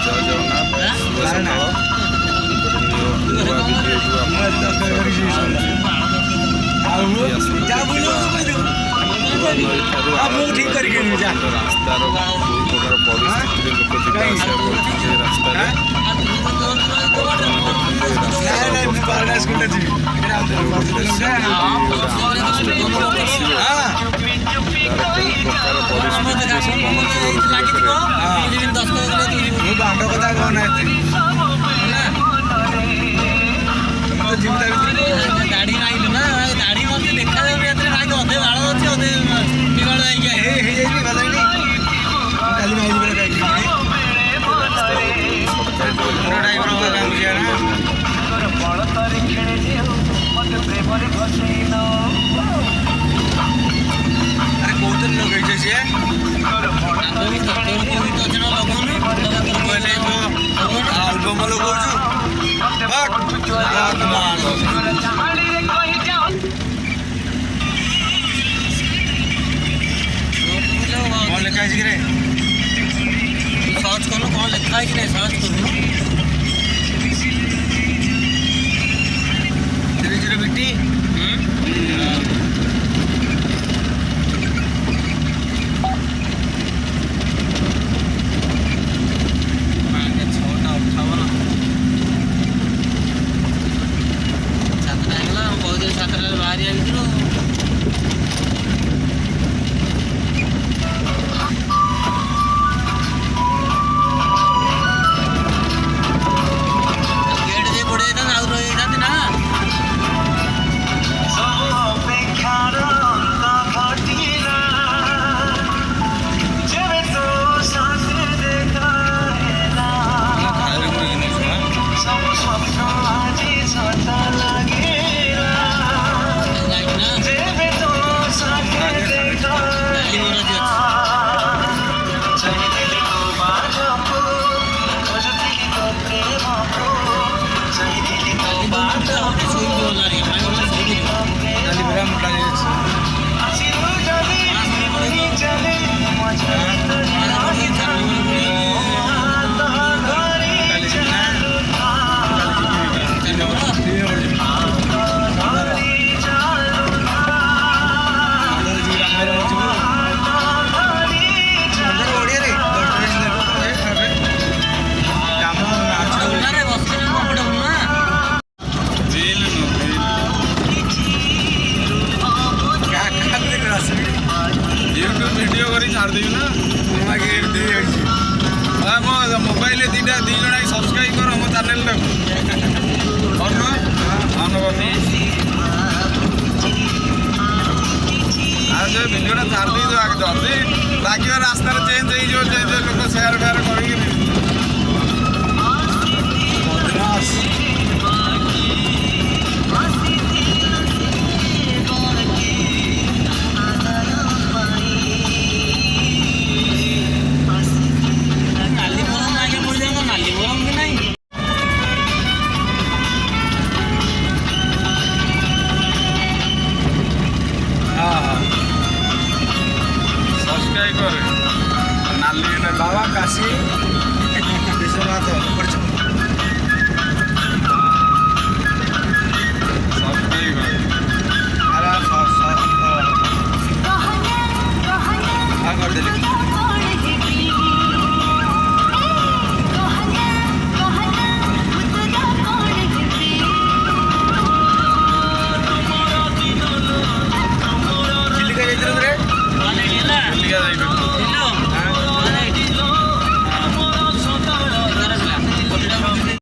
ଜୟ ଜଗନ୍ନାଥ ଶୁଭ ସକାଳ। ନୂଆ ଭିଡ଼ିଓକୁ ରାସ୍ତାର ବହୁ ପ୍ରକାର ପରିସ୍ଥିତିରେ ଲୋକ ଯିବା ଆସିବା କରୁଛନ୍ତି ରାସ୍ତାରେ। ଗାଡ଼ି ମାଇଲୁ ନା ଗାଡ଼ି ମତେ ଦେଖାଯାଉନି ଏଥିରେ ଭାଇ ଅଧେ ବାଳ ଅଛି ଅଧେ ବିବାଳ ଯାଇକି ହେଇଯାଇନି ଭଲ ହେଇନି କାଲି ମାଇଲି ପରା ଗାଡ଼ି ଆରେ କୋଉଥିରେ ଲଗେଇଛ ସିଏ ଆଲବମ ଲଗଉଛୁ କଣ ଲେଖା ହେଇଛି କି ରେ ସର୍ଚ୍ଚ କଲୁ କଣ ଲେଖା ହେଇଛି ରେ ସର୍ଚ୍ଚ କଲୁ ଧୀରେ ବିଟି ଭିଡ଼ିଓ କରି ଛାଡ଼ିଦେବି ନା ମୋ ମୋବାଇଲରେ ଦି ଜଣ ସବସ୍କ୍ରାଇବ୍ କର ମୋ ଚ୍ୟାନେଲଟାକୁ ଅନ୍ ଆଉ ଯେଉଁ ଭିଡ଼ିଓଟା ଛାଡ଼ିଦେଇଛୁ ଆଗ ଯଦି ଲାଗିବ ରାସ୍ତାରେ ଚେଞ୍ଜ ହେଇଯିବ ଲୋକ ସେୟାର ଫେୟାର କରିକିରି बाबा काशी विश्वनाथ कर